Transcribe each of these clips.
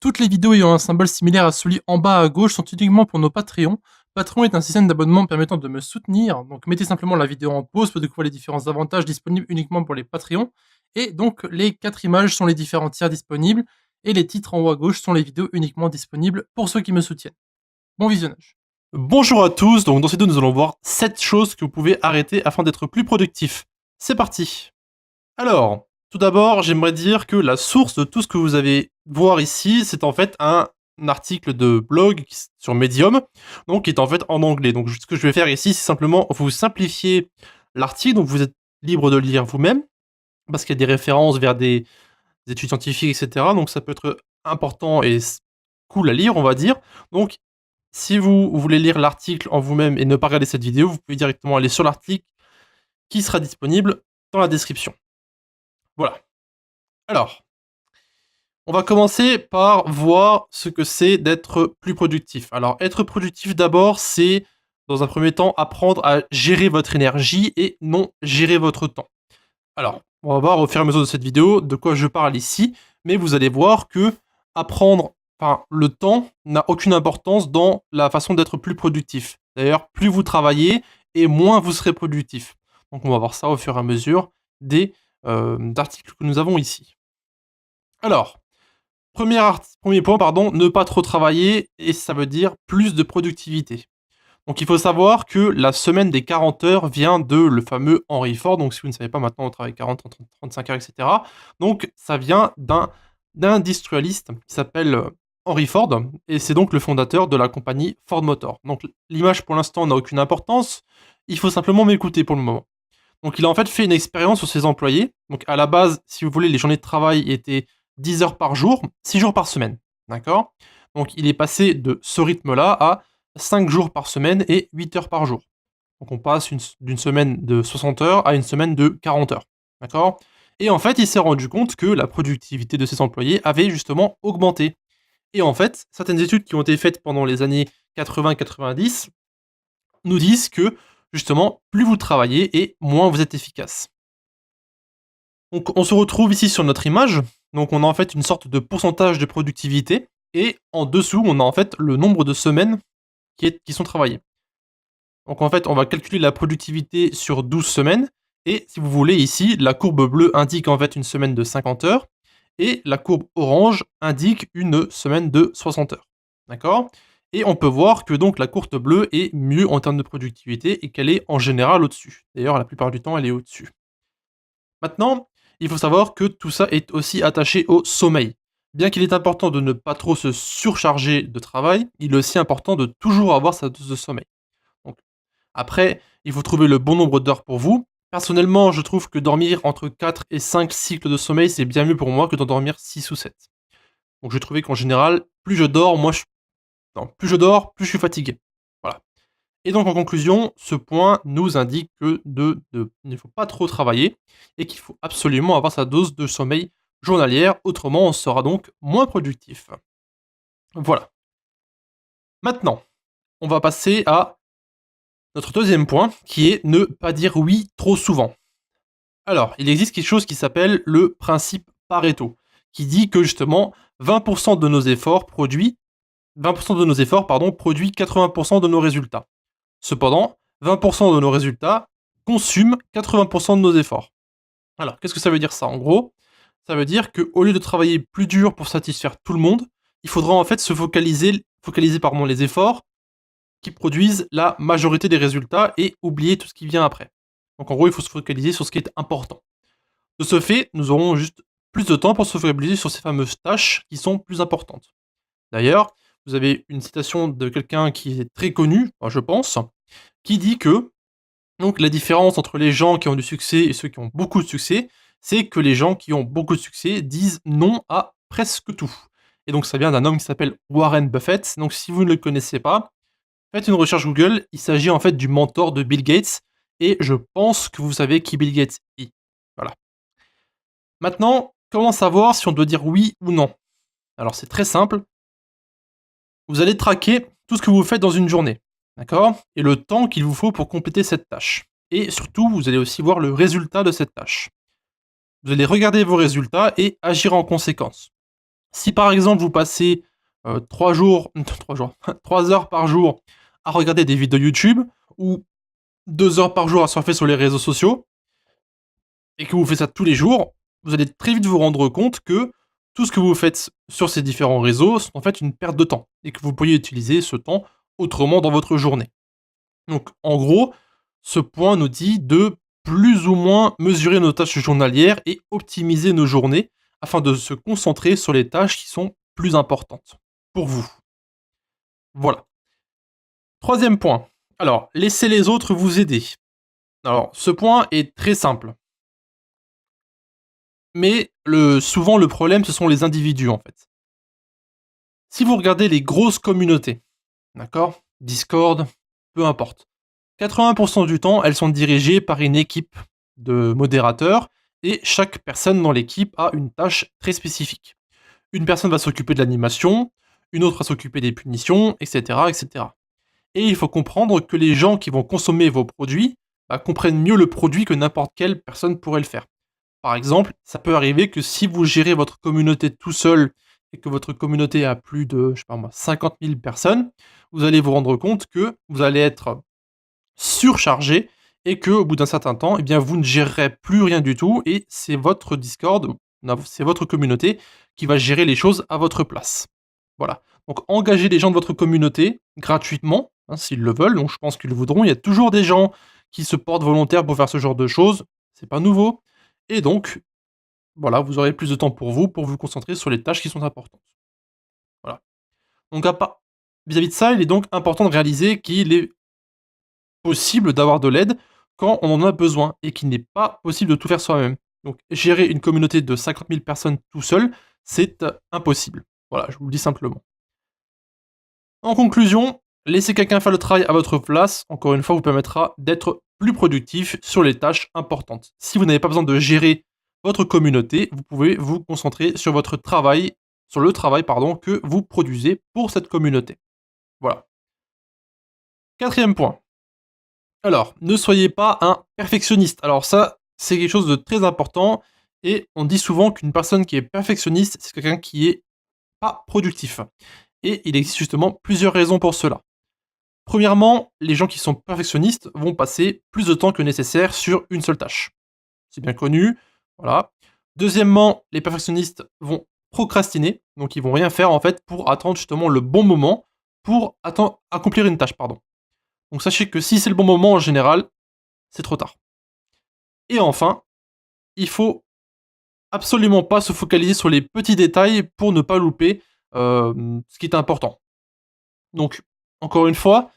Toutes les vidéos ayant un symbole similaire à celui en bas à gauche sont uniquement pour nos Patreons. Patreon est un système d'abonnement permettant de me soutenir, donc mettez simplement la vidéo en pause pour découvrir les différents avantages disponibles uniquement pour les Patreons. Et donc les 4 images sont les différents tiers disponibles, et les titres en haut à gauche sont les vidéos uniquement disponibles pour ceux qui me soutiennent. Bon visionnage. Bonjour à tous, donc dans cette vidéo nous allons voir 7 choses que vous pouvez arrêter afin d'être plus productif. C'est parti. Alors, tout d'abord, j'aimerais dire que la source de tout ce que vous allez voir ici, c'est en fait un article de blog sur Medium, donc qui est en fait en anglais. Donc ce que je vais faire ici, c'est simplement vous simplifier l'article, donc vous êtes libre de le lire vous-même, parce qu'il y a des références vers des études scientifiques, etc. Donc ça peut être important et cool à lire, on va dire. Donc si vous voulez lire l'article en vous-même et ne pas regarder cette vidéo, vous pouvez directement aller sur l'article qui sera disponible dans la description. Voilà. Alors, on va commencer par voir ce que c'est d'être plus productif. Alors, être productif d'abord, c'est, dans un premier temps, apprendre à gérer votre énergie et non gérer votre temps. Alors, on va voir au fur et à mesure de cette vidéo de quoi je parle ici, mais vous allez voir que le temps n'a aucune importance dans la façon d'être plus productif. D'ailleurs, plus vous travaillez et moins vous serez productif. Donc, on va voir ça au fur et à mesure des articles que nous avons ici. Alors, premier point, ne pas trop travailler, et ça veut dire plus de productivité. Donc il faut savoir que la semaine des 40 heures vient de le fameux Henry Ford. Donc si vous ne savez pas, maintenant on travaille 40, 30, 35 heures, etc. Donc ça vient d'un industrialiste qui s'appelle Henry Ford, et c'est donc le fondateur de la compagnie Ford Motor. Donc l'image pour l'instant n'a aucune importance, il faut simplement m'écouter pour le moment. Donc il a en fait une expérience sur ses employés. Donc à la base, si vous voulez, les journées de travail étaient 10 heures par jour, 6 jours par semaine. D'accord? Donc il est passé de ce rythme-là à 5 jours par semaine et 8 heures par jour. Donc on passe d'une semaine de 60 heures à une semaine de 40 heures. D'accord? Et en fait, il s'est rendu compte que la productivité de ses employés avait justement augmenté. Et en fait, certaines études qui ont été faites pendant les années 80-90 nous disent que, justement, plus vous travaillez et moins vous êtes efficace. Donc on se retrouve ici sur notre image, donc on a en fait une sorte de pourcentage de productivité, et en dessous on a en fait le nombre de semaines qui sont travaillées. Donc en fait on va calculer la productivité sur 12 semaines, et si vous voulez ici, la courbe bleue indique en fait une semaine de 50 heures, et la courbe orange indique une semaine de 60 heures. D'accord? Et on peut voir que donc la courbe bleue est mieux en termes de productivité, et qu'elle est en général au-dessus. D'ailleurs la plupart du temps elle est au-dessus. Maintenant, il faut savoir que tout ça est aussi attaché au sommeil. Bien qu'il est important de ne pas trop se surcharger de travail, il est aussi important de toujours avoir sa dose de sommeil. Donc, après, il faut trouver le bon nombre d'heures pour vous. Personnellement, je trouve que dormir entre 4 et 5 cycles de sommeil, c'est bien mieux pour moi que d'en dormir 6 ou 7. Donc j'ai trouvé qu'en général, plus je dors, plus je suis fatigué. Voilà. Et donc en conclusion, ce point nous indique que il ne faut pas trop travailler et qu'il faut absolument avoir sa dose de sommeil journalière, autrement on sera donc moins productif. Voilà. Maintenant, on va passer à notre deuxième point, qui est ne pas dire oui trop souvent. Alors, il existe quelque chose qui s'appelle le principe Pareto, qui dit que justement 20% de nos efforts produit 80% de nos résultats. Cependant, 20% de nos résultats consument 80% de nos efforts. Alors, qu'est-ce que ça veut dire ça? En gros, ça veut dire qu'au lieu de travailler plus dur pour satisfaire tout le monde, il faudra en fait se focaliser les efforts qui produisent la majorité des résultats et oublier tout ce qui vient après. Donc en gros, il faut se focaliser sur ce qui est important. De ce fait, nous aurons juste plus de temps pour se focaliser sur ces fameuses tâches qui sont plus importantes. D'ailleurs, vous avez une citation de quelqu'un qui est très connu, je pense, qui dit que donc la différence entre les gens qui ont du succès et ceux qui ont beaucoup de succès, c'est que les gens qui ont beaucoup de succès disent non à presque tout. Et donc ça vient d'un homme qui s'appelle Warren Buffett. Donc si vous ne le connaissez pas, faites une recherche Google. Il s'agit en fait du mentor de Bill Gates. Et je pense que vous savez qui Bill Gates est. Voilà. Maintenant, comment savoir si on doit dire oui ou non? Alors c'est très simple. Vous allez traquer tout ce que vous faites dans une journée. D'accord? Et le temps qu'il vous faut pour compléter cette tâche. Et surtout, vous allez aussi voir le résultat de cette tâche. Vous allez regarder vos résultats et agir en conséquence. Si par exemple vous passez 3 jours, 3 jours, 3 heures par jour à regarder des vidéos YouTube ou 2 heures par jour à surfer sur les réseaux sociaux et que vous faites ça tous les jours, vous allez très vite vous rendre compte que tout ce que vous faites sur ces différents réseaux sont en fait une perte de temps et que vous pourriez utiliser ce temps autrement dans votre journée. Donc en gros, ce point nous dit de plus ou moins mesurer nos tâches journalières et optimiser nos journées afin de se concentrer sur les tâches qui sont plus importantes pour vous. Voilà. Troisième point. Alors, laissez les autres vous aider. Alors, ce point est très simple. Mais souvent, le problème, ce sont les individus, en fait. Si vous regardez les grosses communautés, d'accord? Discord, peu importe. 80% du temps, elles sont dirigées par une équipe de modérateurs et chaque personne dans l'équipe a une tâche très spécifique. Une personne va s'occuper de l'animation, une autre va s'occuper des punitions, etc., etc. Et il faut comprendre que les gens qui vont consommer vos produits comprennent mieux le produit que n'importe quelle personne pourrait le faire. Par exemple, ça peut arriver que si vous gérez votre communauté tout seul et que votre communauté a plus de, je sais pas moi, 50 000 personnes, vous allez vous rendre compte que vous allez être surchargé et que au bout d'un certain temps, eh bien, vous ne gérerez plus rien du tout et c'est votre Discord, c'est votre communauté qui va gérer les choses à votre place. Voilà. Donc engagez les gens de votre communauté gratuitement, hein, s'ils le veulent, donc je pense qu'ils le voudront. Il y a toujours des gens qui se portent volontaires pour faire ce genre de choses, c'est pas nouveau. Et donc, voilà, vous aurez plus de temps pour vous concentrer sur les tâches qui sont importantes. Voilà. Donc vis-à-vis de ça, il est donc important de réaliser qu'il est possible d'avoir de l'aide quand on en a besoin et qu'il n'est pas possible de tout faire soi-même. Donc gérer une communauté de 50 000 personnes tout seul, c'est impossible. Voilà, je vous le dis simplement. En conclusion, laisser quelqu'un faire le travail à votre place, encore une fois, vous permettra d'être plus productif sur les tâches importantes. Si vous n'avez pas besoin de gérer votre communauté, vous pouvez vous concentrer sur votre travail, sur le travail pardon, que vous produisez pour cette communauté. Voilà. Quatrième point. Alors, ne soyez pas un perfectionniste. Alors ça, c'est quelque chose de très important et on dit souvent qu'une personne qui est perfectionniste, c'est quelqu'un qui est pas productif. Et il existe justement plusieurs raisons pour cela. Premièrement, les gens qui sont perfectionnistes vont passer plus de temps que nécessaire sur une seule tâche. C'est bien connu, voilà. Deuxièmement, les perfectionnistes vont procrastiner, donc ils vont rien faire en fait pour attendre justement le bon moment pour accomplir une tâche, pardon. Donc sachez que si c'est le bon moment en général, c'est trop tard. Et enfin, il faut absolument pas se focaliser sur les petits détails pour ne pas louper ce qui est important. Donc, encore une fois,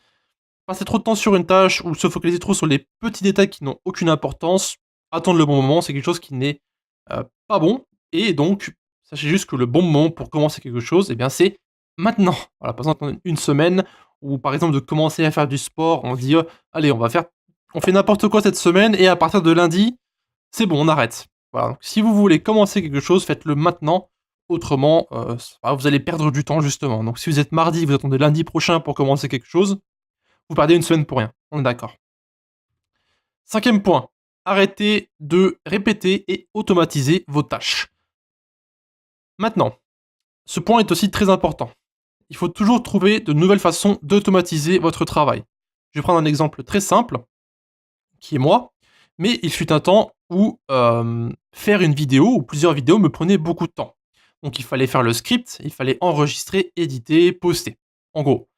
passer trop de temps sur une tâche ou se focaliser trop sur les petits détails qui n'ont aucune importance, attendre le bon moment, c'est quelque chose qui n'est pas bon. Et donc, sachez juste que le bon moment pour commencer quelque chose, eh bien, c'est maintenant. Voilà, pas besoin d'attendre une semaine ou par exemple de commencer à faire du sport, on se dit allez, on fait n'importe quoi cette semaine et à partir de lundi, c'est bon, on arrête. Voilà, donc si vous voulez commencer quelque chose, faites-le maintenant. Autrement, vous allez perdre du temps justement. Donc si vous êtes mardi, vous attendez lundi prochain pour commencer quelque chose, vous perdez une semaine pour rien. On est d'accord. Cinquième point, arrêtez de répéter et automatiser vos tâches. Maintenant, ce point est aussi très important. Il faut toujours trouver de nouvelles façons d'automatiser votre travail. Je vais prendre un exemple très simple, qui est moi, mais il fut un temps où faire une vidéo ou plusieurs vidéos me prenait beaucoup de temps. Donc il fallait faire le script, il fallait enregistrer, éditer, poster. En gros,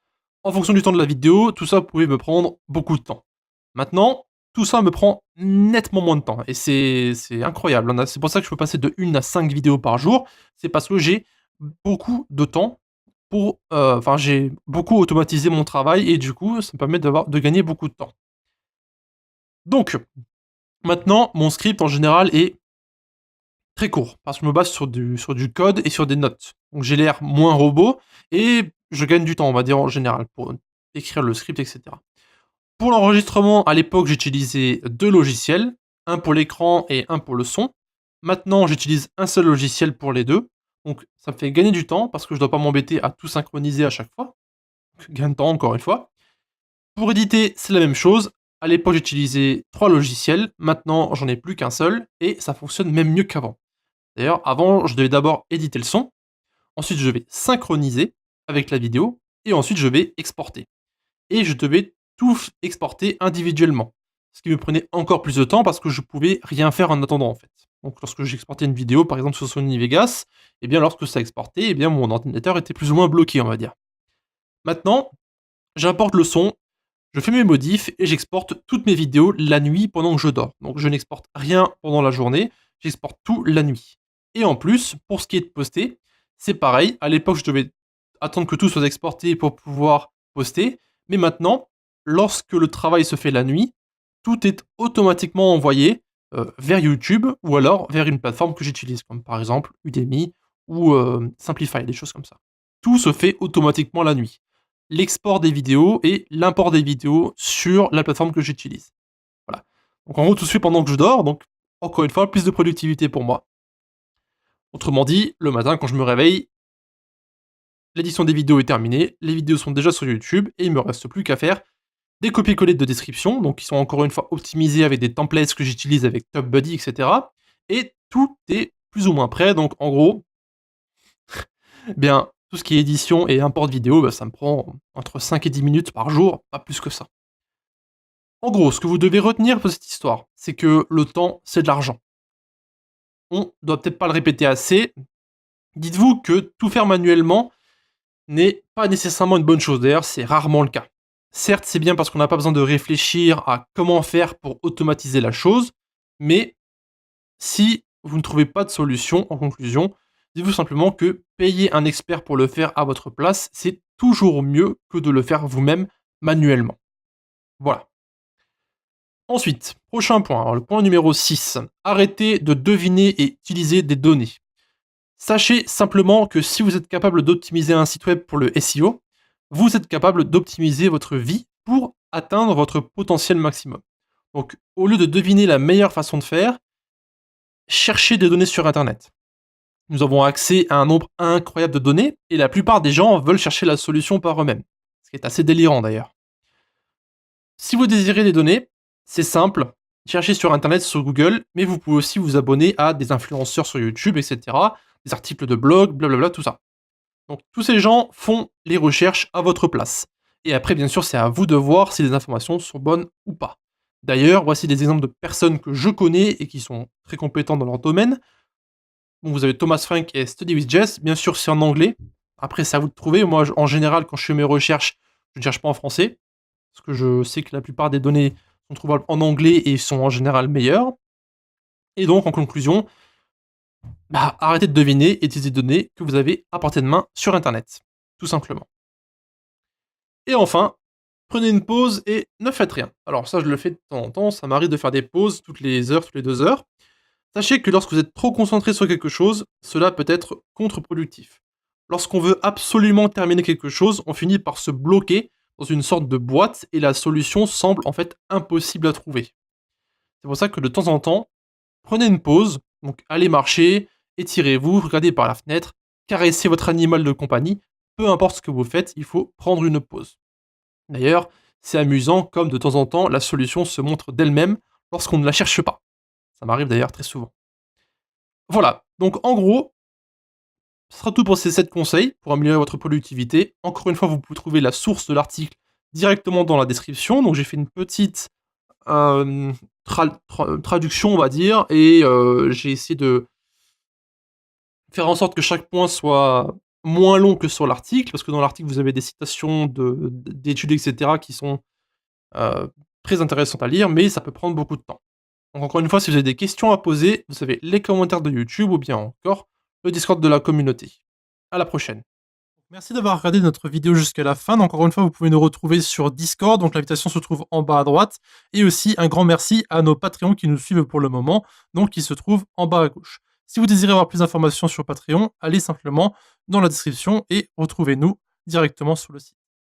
en fonction du temps de la vidéo, tout ça pouvait me prendre beaucoup de temps. Maintenant, tout ça me prend nettement moins de temps et c'est incroyable. C'est pour ça que je peux passer de 1 à 5 vidéos par jour. C'est parce que j'ai beaucoup de temps pour, j'ai beaucoup automatisé mon travail et du coup, ça me permet de gagner beaucoup de temps. Donc, maintenant, mon script en général est très court parce que je me base sur du code et sur des notes. Donc j'ai l'air moins robot et je gagne du temps, on va dire en général, pour écrire le script, etc. Pour l'enregistrement, à l'époque, j'utilisais 2 logiciels, un pour l'écran et un pour le son. Maintenant, j'utilise un seul logiciel pour les deux. Donc ça me fait gagner du temps parce que je dois pas m'embêter à tout synchroniser à chaque fois. Donc, gain de temps encore une fois. Pour éditer, c'est la même chose. À l'époque, j'utilisais 3 logiciels. Maintenant, j'en ai plus qu'un seul et ça fonctionne même mieux qu'avant. D'ailleurs, avant, je devais d'abord éditer le son. ensuite je vais synchroniser avec la vidéo, et ensuite je vais exporter. Et je devais tout exporter individuellement. Ce qui me prenait encore plus de temps parce que je pouvais rien faire en attendant en fait. Donc lorsque j'exportais une vidéo, par exemple sur Sony Vegas, et bien lorsque ça exportait, et bien mon ordinateur était plus ou moins bloqué, on va dire. Maintenant, j'importe le son, je fais mes modifs et j'exporte toutes mes vidéos la nuit pendant que je dors. Donc je n'exporte rien pendant la journée, j'exporte tout la nuit. Et en plus, pour ce qui est de poster, c'est pareil. À l'époque, je devais attendre que tout soit exporté pour pouvoir poster. Mais maintenant, lorsque le travail se fait la nuit, tout est automatiquement envoyé vers YouTube ou alors vers une plateforme que j'utilise, comme par exemple Udemy ou Simplify, des choses comme ça. Tout se fait automatiquement la nuit. L'export des vidéos et l'import des vidéos sur la plateforme que j'utilise. Voilà. Donc en gros, tout se fait pendant que je dors, donc encore une fois, plus de productivité pour moi. Autrement dit, le matin, quand je me réveille, l'édition des vidéos est terminée, les vidéos sont déjà sur YouTube, et il me reste plus qu'à faire des copier-coller de description, donc qui sont encore une fois optimisés avec des templates que j'utilise avec TubBuddy, etc. Et tout est plus ou moins prêt, donc en gros, bien, tout ce qui est édition et import vidéo, bah, ça me prend entre 5 et 10 minutes par jour, pas plus que ça. En gros, ce que vous devez retenir pour cette histoire, c'est que le temps, c'est de l'argent. On doit peut-être pas le répéter assez. Dites-vous que tout faire manuellement n'est pas nécessairement une bonne chose. D'ailleurs, c'est rarement le cas. Certes, c'est bien parce qu'on n'a pas besoin de réfléchir à comment faire pour automatiser la chose, mais si vous ne trouvez pas de solution, en conclusion, dites-vous simplement que payer un expert pour le faire à votre place, c'est toujours mieux que de le faire vous-même manuellement. Voilà. Ensuite, prochain point, alors le point numéro 6. Arrêtez de deviner et utiliser des données. Sachez simplement que si vous êtes capable d'optimiser un site web pour le SEO, vous êtes capable d'optimiser votre vie pour atteindre votre potentiel maximum. Donc, au lieu de deviner la meilleure façon de faire, cherchez des données sur Internet. Nous avons accès à un nombre incroyable de données et la plupart des gens veulent chercher la solution par eux-mêmes. Ce qui est assez délirant d'ailleurs. Si vous désirez des données, c'est simple, cherchez sur Internet, sur Google, mais vous pouvez aussi vous abonner à des influenceurs sur YouTube, etc., des articles de blog, blablabla, tout ça. Donc tous ces gens font les recherches à votre place. Et après, bien sûr, c'est à vous de voir si les informations sont bonnes ou pas. D'ailleurs, voici des exemples de personnes que je connais et qui sont très compétents dans leur domaine. Donc, vous avez Thomas Frank et Study with Jess. Bien sûr, c'est en anglais. Après, c'est à vous de trouver. Moi, en général, quand je fais mes recherches, je ne cherche pas en français. Parce que je sais que la plupart des données sont trouvables en anglais et sont en général meilleures. Et donc, en conclusion, arrêtez de deviner et utilisez des données que vous avez à portée de main sur Internet. Tout simplement. Et enfin, prenez une pause et ne faites rien. Alors ça, je le fais de temps en temps. Ça m'arrive de faire des pauses toutes les heures, toutes les 2 heures. Sachez que lorsque vous êtes trop concentré sur quelque chose, cela peut être contre-productif. Lorsqu'on veut absolument terminer quelque chose, on finit par se bloquer dans une sorte de boîte et la solution semble en fait impossible à trouver. C'est pour ça que de temps en temps, prenez une pause, donc allez marcher, étirez-vous, regardez par la fenêtre, caressez votre animal de compagnie, peu importe ce que vous faites, il faut prendre une pause. D'ailleurs, c'est amusant comme de temps en temps la solution se montre d'elle-même lorsqu'on ne la cherche pas. Ça m'arrive d'ailleurs très souvent. Voilà, donc en gros, ce sera tout pour ces 7 conseils pour améliorer votre productivité. Encore une fois, vous pouvez trouver la source de l'article directement dans la description. Donc j'ai fait une petite traduction, on va dire, et j'ai essayé de faire en sorte que chaque point soit moins long que sur l'article, parce que dans l'article, vous avez des citations d'études, etc., qui sont très intéressantes à lire, mais ça peut prendre beaucoup de temps. Donc encore une fois, si vous avez des questions à poser, vous savez, les commentaires de YouTube ou bien encore le Discord de la communauté. À la prochaine. Merci d'avoir regardé notre vidéo jusqu'à la fin. Donc, encore une fois, vous pouvez nous retrouver sur Discord. Donc, l'invitation se trouve en bas à droite. Et aussi, un grand merci à nos Patreons qui nous suivent pour le moment. Donc, qui se trouvent en bas à gauche. Si vous désirez avoir plus d'informations sur Patreon, allez simplement dans la description et retrouvez-nous directement sur le site.